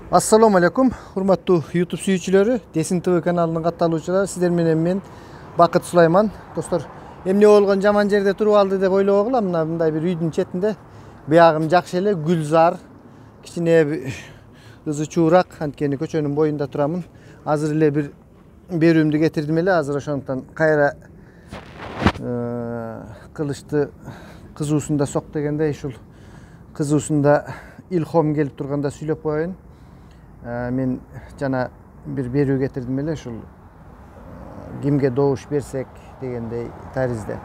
Assalamu alaikum, hurmattуу YouTube сүйүүчүлөрү, Десин ТВ каналынын катталуучулары, сиздер менен мен Бакыт Сулайман. Достор, эмне болгон жаман жерде туруп алды деп ойлобогула, мындай бир үйдүн четинде. Биягым жакшы эле, гүлзар, кичине ызы чуурак, анткени көчөнүн боюнда турамын. Азыр эле бир берүүмдү кетирдим эле, азыр ошондуктан кайра кылычты кызуусунда сок дегендей, ушул кызуусунда илхом келип турганда сүйлөп коеюн. Мен жана бир берүү кетирдим эле, ушул кимге добуш берсек дегендей таризде.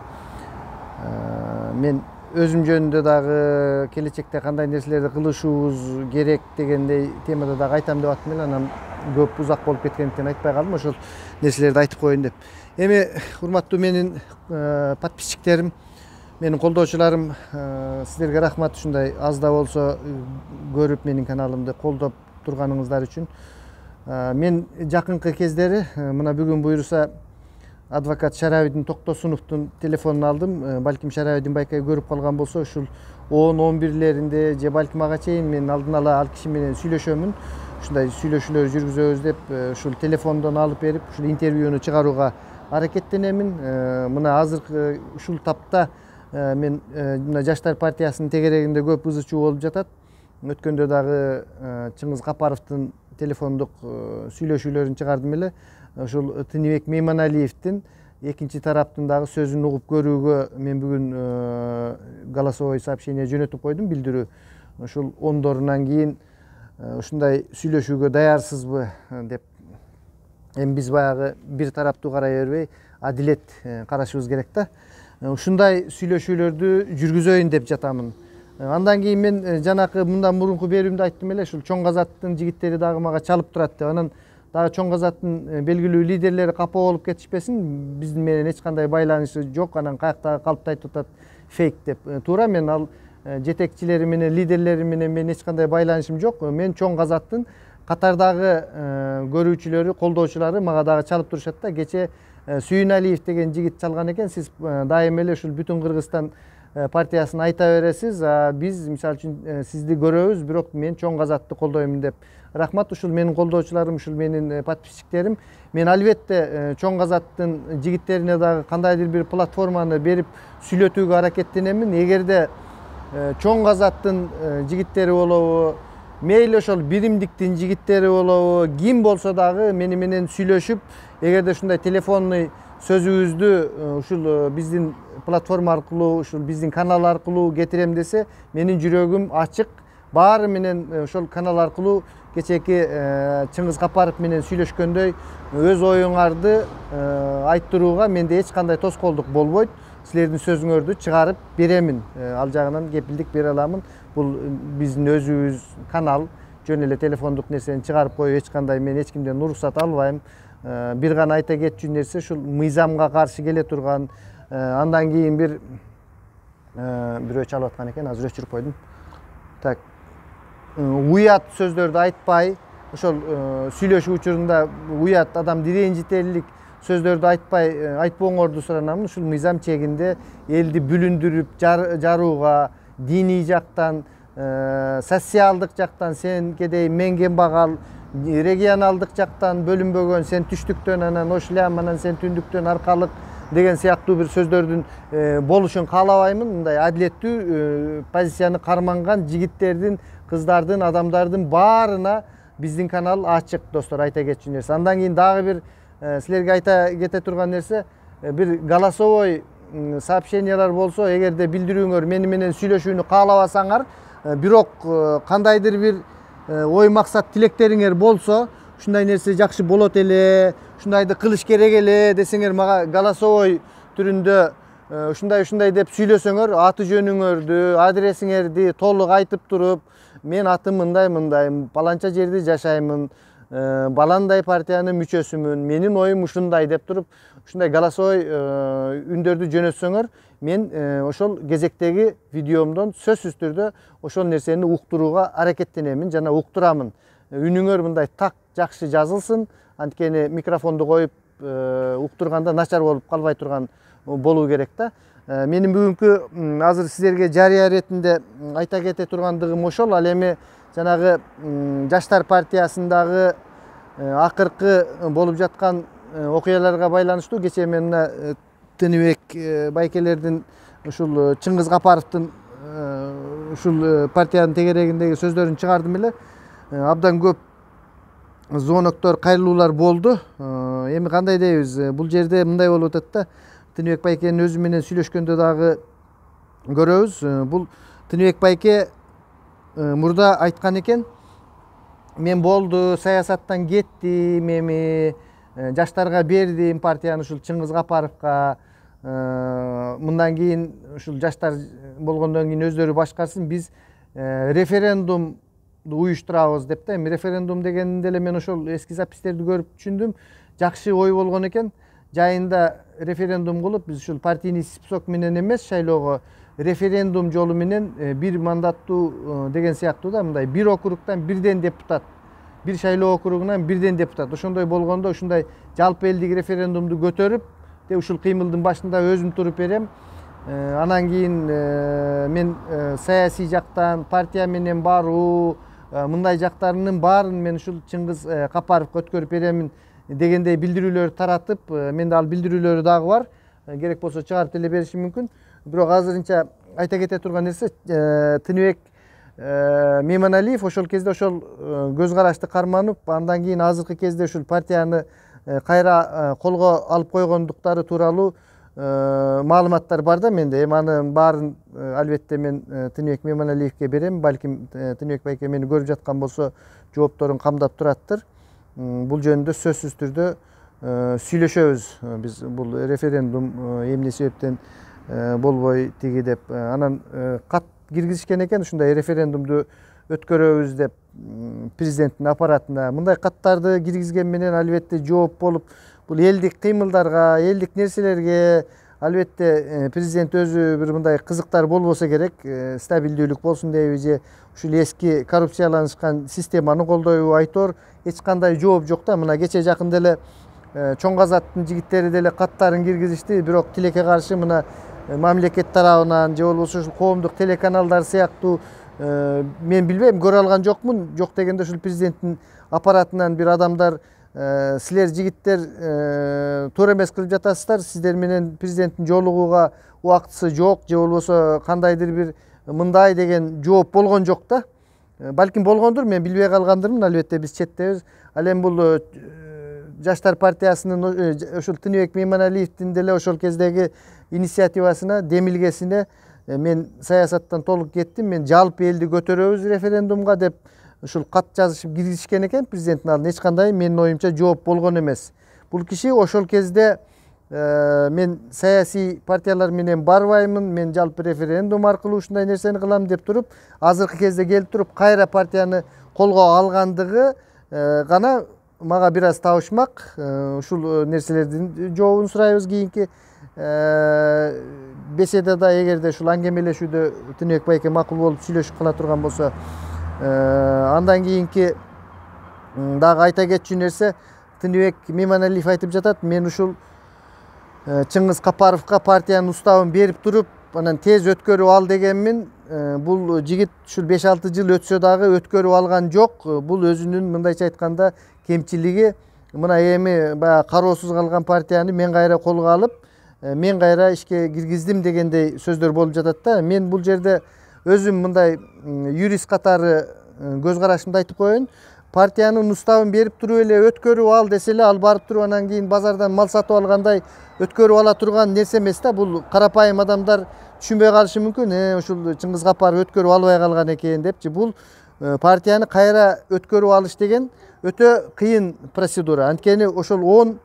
Мен өзүм жөнүндө дагы келечекте кандай нерселерди кылышыбыз керек дегендей темада дагы айтам деп аттым эле, анан көп узак болуп кеткендиктен айтпай калдым, ошол нерселерди айтып коеюн деп. Эми урматтуу менин подписчиктерим, менин колдоочуларым, сиздерге рахмат, ушундай аз да болсо көрүп менин каналымды колдоп турганыңыздар үчүн. Мен жакынкы кездери мына бүгүн буйруса адвокат Шарабидин Токтосуновдун телефонун алдым. Балким Шарабидин байкай көрүп калган болсо, ушул 10-11-леринде же балким ага чейин мен алдын ала ал киши менен сүйлөшөмүн. Ушундай сүйлөшүүлөр жүргүзөбүз деп ушул телефондон алып берип, ушул интервьюну чыгарууга аракеттенемин. Мына азыркы ушул тапта мен мына Жаштар партиясынын тегерегинде көп ызы чуу болуп жатат. Өткөндө дагы Чыңгыз Капаровдун телефондук сүйлөшүүлөрүн чыгардым эле. Ошол Тыныбек Мейманалиевдин экинчи тараптын дагы сөзүн угуп көрүүгө мен бүгүн голосовой сообщение жөнөтүп койдум, билдирүү. Ошол ондорунан кийин ушундай сүйлөшүүгө даярсызбы деп. Эми биз баягы бир тараптуу карай бербей, адилет карашыбыз керек да. Ушундай сүйлөшүүлөрдү жүргүзөйүн деп жатамын. Андан кийин мен жанакы мындан мурунку берүүмдө айттым эле, ушул Чоң Казаттын жигиттери дагы мага чалып турат деп. Анан дагы Чоң Казаттын белгилүү лидерлери капа болуп кетишпесин, биздин менен эч кандай байланышы жок, анан каяктагы калпты айтып атат фейк деп. Туура, мен ал жетекчилери менен, лидерлери менен мен эч кандай байланышым жок. Мен Чоң Казаттын катардагы көрүүчүлөрү, колдоочулары мага дагы чалып турушат да. Кече Сүйүналиев деген жигит чалган экен. Сиз дайыма эле ушул Бүтүн Кыргызстан партиясын айта бересиз, биз мисалы үчүн сизди көрөбүз, бирок мен Чоң Казатты колдоймун деп. Рахмат, ушул менин колдоочуларым, ушул менин подписчиктерим. Мен албетте Чоң Казаттын жигиттерине дагы кандайдыр бир платформаны берип сүйлөтүүгө аракеттенемин. Эгерде Чоң Казаттын жигиттери болобу, мейли ошол биримдиктин жигиттери болобу, ким болсо дагы мени менен сүйлөшүп, эгерде ушундай телефонный сөзүбүздү ушул биздин платформа аркылуу, ушул биздин канал аркылуу кетирем десе, менин жүрөгүм ачык. Баары менен ошол канал аркылуу кечээки Чыңгыз Капаров менен сүйлөшкөндөй өз оюңарды айттырууга менде эч кандай тоскоолдук болбойт. Силердин сөзүңөрдү чыгарып беремин. Ал жагынан кепилдик бере аламын. Бул биздин өзүбүз канал, жөн эле телефондук нерсени чыгарып коюу эч кандай, мен эч кимден уруксат албайм. Бир гана айта кетчү нерсе, ушул мыйзамга каршы келе турган, андан кийин бирөө чалып аткан экен, азыр өчүрүп койдум. Так, уят сөздөрдү айтпай, ошол сүйлөшүү учурунда уят, адамды ренжитерлик сөздөрдү айтпай, айтпооңорду суранамын. Ушул мыйзам чегинде элди бүлүндүрүп жарууга, диний жактан, социалдык жактан сен кедей, мен кембагал, регионалдык жактан бөлүнбөгөн, сен түштүктөн, анан ошлям, анан сен түндүктөн аркалык деген сыяктуу бир сөздөрдүн болушун каалабаймын. Мындай адилеттүү позицияны карманган жигиттердин, кыздардын, адамдардын баарына биздин канал ачык, достор, айта кетчү нерсе. Андан кийин дагы бир силерге айта кете турган нерсе, бир голосовой сообщениялар болсо, эгерде билдирүүңөр мени менен сүйлөшүүнү каалабасаңар, бирок кандайдыр бир ой максат тилектериңер болсо, ушундай нерсе жакшы болот эле, ушундайды кылыш керек эле десеңер, мага голосовой түрүндө ушундай деп сүйлөсөңөр, аты жөнүңөрдү, адресиңерди толук айтып туруп, мен атым мындай, паланча жерде жашаймын, баландай партиянын мүчөсүмүн, менин оюм ушундай деп туруп, ушундай голосовой үндөрдү жөнөтсөңөр, мен ошол кезектеги видеомдон сөзсүз түрдө ошол нерсени уктурууга аракеттенемин жана уктурамын. Үнүңөр мындай так жакшы жазылсын, анткени микрофонду коюп уктурганда начар болуп калбай турган болуу керек да. Менин бүгүнкү азыр сиздерге жарыя иретинде айта кете тургандыгым ошол. Ал эми жанагы Жаштар партиясындагы акыркы болуп жаткан окуяларга байланыштуу кечээ мен мына Тыныбек байкелердин ушул Чыңгыз Капаровдун ушул партиянын тегерегиндеги сөздөрүн чыгардым эле. Абдан көп звоноктор, кайрылуулар болду. Эми кандай дейбиз? Бул жерде мындай болуп атат да. Тыныбек байкенин өзү менен сүйлөшкөндө дагы көрөбүз. Бул Тыныбек байке мурда айткан экен, мен болду, саясаттан кеттим, эми жаштарга бердим партияны ушул Чыңгыз Капаровго. Мындан кийин ушул жаштар болгондон кийин өздөрү башкарсын, биз референдум уюштурабыз деп да. Эми референдум дегенде эле мен ошол эски запистерди көрүп түшүндүм. Жакшы ой болгон экен. Жайында референдум кылып, биз ушул партийный список менен эмес, шайлоого референдум жолу менен бир мандаттуу деген сыяктуу да, мындай бир округтан бирден депутат, бир шайлоо округунан бирден депутат. Ошондой болгондо ушундай жалпы элдик референдумду көтөрүп, ушул кыймылдын башында өзүм туруп берем. Анан кийин мен саясий жактан партия менен баруу, мындай жактарынын баарын мен ушул Чыңгыз Капаровго өткөрүп беремин дегендей билдирүүлөр таратып, менде ал билдирүүлөрү дагы бар. Керек болсо чыгарып деле беришим мүмкүн. Бирок азырынча айта кете турган нерсе, Тыныбек Мейманалиев ошол кезде ошол көз карашты карманып, андан кийин азыркы кезде ушул партияны кайра колго алып койгондуктары тууралуу маалыматтар бар да менде. Эми анын баарын албетте мен Тыныбек Мейманалиевке берем. Балким Тыныбек байке мени көрүп жаткан болсо жоопторун камдап тураттыр. Бул жөнүндө сөзсүз түрдө сүйлөшөбүз. Биз бул референдум эмне себептен болбой тиги деп, анан кат киргизишкен экен, ушундай референдумду өткөрөбүз деп президенттин аппаратына. Мындай каттарды киргизген менен албетте жооп болуп, бул элдик кыймылдарга, элдик нерселерге албетте президент өзү бир мындай кызыктар болбосо керек, стабилдүүлүк болсун дейби же ушул эски коррупцияланышкан системаны колдойбу, айтор эч кандай жооп жок да. Мына кечээ жакында эле Чоң Казаттын жигиттери деле каттарын киргизишти, бирок тилекке каршы мына мамлекет тарабынан же болбосо ушул коомдук телеканалдар сыяктуу мен билбейм, көрө алган жокмун. Жок дегенде ушул президенттин аппаратынан бир адамдар силер жигиттер туура эмес кылып жатасыздар, сиздер менен президенттин жолугууга убактысы жок же болбосо кандайдыр бир мындай деген жооп болгон жок да. Балким болгондур, мен билбей калгандырмын, албетте биз четтебиз. Ал эми бул Жаштар партиясынын ушул Тыныбек Мейманалиевдин деле ошол кездеги инициативасына, демилгесине мен саясаттан толук кеттим, мен жалпы элди көтөрөбүз референдумга деп ушул кат жазышып киргизишкен экен президенттин алдына. Эч кандай менин оюмча жооп болгон эмес. Бул киши ошол кезде мен саясий партиялар менен барбаймын, мен жалпы референдум аркылуу ушундай нерсени кылам деп туруп, азыркы кезде келип туруп кайра партияны колго алгандыгы гана мага бир аз табышмак. Ушул нерселердин жообун сурайбыз кийинки беседада, эгерде ушул аңгемелешүүдө Тыныбек байке макул болуп сүйлөшүп кала турган болсо. Андан кийинки дагы айта кетчү нерсе, Тыныбек Мейманалиев айтып жатат, мен ушул Чыңгыз Капаровго партиянын уставын берип туруп, анан тез өткөрүп ал дегенмин. Бул жигит ушул 5-6 жыл өтсө дагы өткөрүп алган жок. Бул өзүнүн мындайча айтканда кемчилиги. Мына эми баягы кароосуз калган партияны мен кайра колго алып, мен кайра ишке киргиздим дегендей сөздөр болуп жатат да. Мен бул жерде өзүм мындай юрист катары көз карашымды айтып коеюн. Партиянын уставын берип туруп эле өткөрүп ал десе эле, ал барып туруп анан кийин базардан мал сатып алгандай өткөрүп ала турган нерсе эмес да. Бул карапайым адамдар түшүнбөй калышы мүмкүн. Ушул Чыңгыз Капаров өткөрүп албай калган экен депчи. Бул партияны кайра өткөрүп алыш деген өтө кыйын процедура. Анткени ошол 10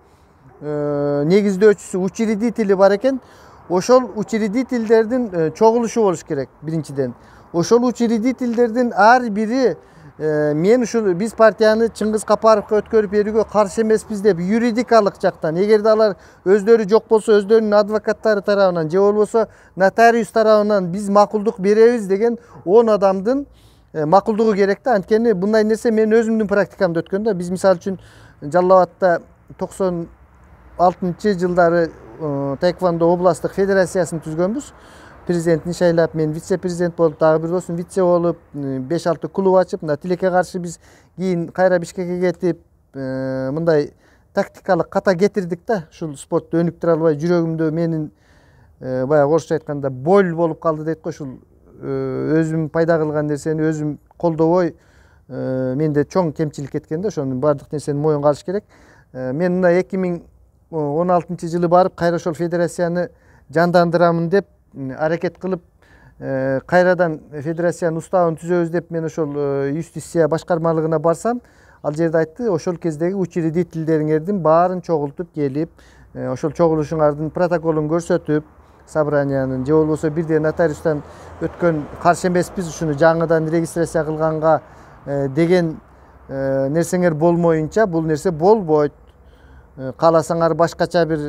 негиздөөчүсү, учредители бар экен. Ошол учредительдердин чогулушу болуш керек биринчиден. Ошол учредительдердин ар бири мен ушул биз партияны Чыңгыз Капаровго өткөрүп берүүгө каршы эмеспиз деп юридикалык жактан, эгерде алар өздөрү жок болсо өздөрүнүн адвокаттары тарабынан же болбосо нотариус тарабынан биз макулдук беребиз деген 10 адамдын макулдугу керек да. Анткени мындай нерсе мен өзүмдүн практикамда өткөн да. Биз мисалы үчүн Жалал Абадта 96-жылдары Таеквондо областтык федерациясын түзгөнбүз. президентин шайлап, мен вице президент болуп, дагы бир досум вице болуп, 5-6 клуб ачып, мына Тилекке каршы биз кийин кайра Бишкекке кетип, мындай тактикалык ката кетирдик да. Ушул спортду өнүктүрө албай жүрөгүмдө менин баягы орусча айтканда боль болуп калды дейт го. Ушул өзүм пайда кылган нерсени өзүм колдобой, менде чоң кемчилик кеткен да. Ошонун баардык нерсени моюнга алыш керек. Мен мына 2016-жылы барып кайра ошол федерацияны жандандырамын деп аракет кылып, кайрадан федерациянын уставын түзөбүз деп мен ошол юстиция башкармалыгына барсам, ал жерде айтты, ошол кездеги учредительдериңердин баарын чогултуп келип, ошол чогулушуңардын протоколун көрсөтүп, собраниянын же болбосо бирден нотариустан өткөн каршы эмеспиз ушуну жаңыдан регистрация кылганга деген нерсеңер болмоюнча бул нерсе болбойт. Кааласаңар башкача бир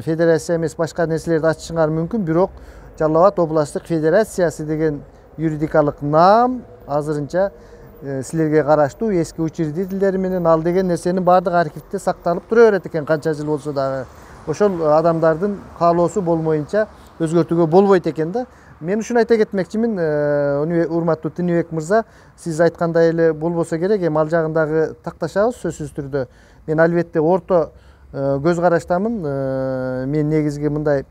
федерация эмес башка нерселерди ачышыңар мүмкүн, бирок Жалал Абад областтык федерациясы деген юридикалык наам азырынча силерге караштуу эски учредительдери менен ал деген нерсенин баардык архивде сакталып тура берет экен, канча жыл болсо дагы. Ошол адамдардын каалоосу болмоюнча өзгөртүүгө болбойт экен да. Мен ушуну айта кетмекчимин, урматтуу Тыныбек мырза, сиз айткандай эле болбосо керек, эми ал жагын дагы такташабыз сөзсүз түрдө. Мен албетте орто көз караштамын. Мен негизги мындай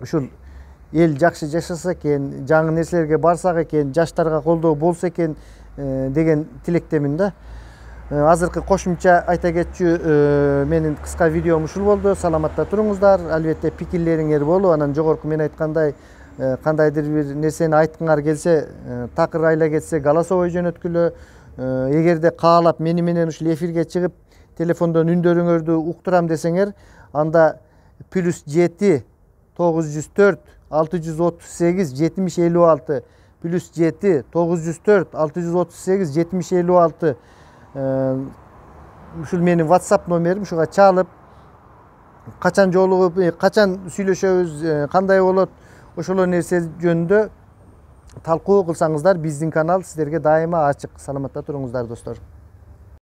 ушул эл жакшы жашаса экен, жаңы нерселерге барсак экен, жаштарга колдоо болсо экен деген тилектемин да. Азыркы кошумча айта кетчү менин кыска видеом ушул болду. Саламатта туруңуздар. Албетте пикирлериңер болуп, анан жогорку мен айткандай кандайдыр бир нерсени айткыңар келсе, такыр айла кетсе голосовой жөнөткүлө. Эгерде каалап мени менен ушул эфирге чыгып телефондон үндөрүңөрдү уктурам десеңер, анда +7 904 638 7056 +7 904 638 7056 ушул менин WhatsApp номерим. Ушуга чалып, качан жолугуп, качан сүйлөшөбүз, кандай болот, ошол нерсе жөнүндө талкуу кылсаңыздар, биздин канал сиздерге дайыма ачык. Саламатта туруңуздар достор.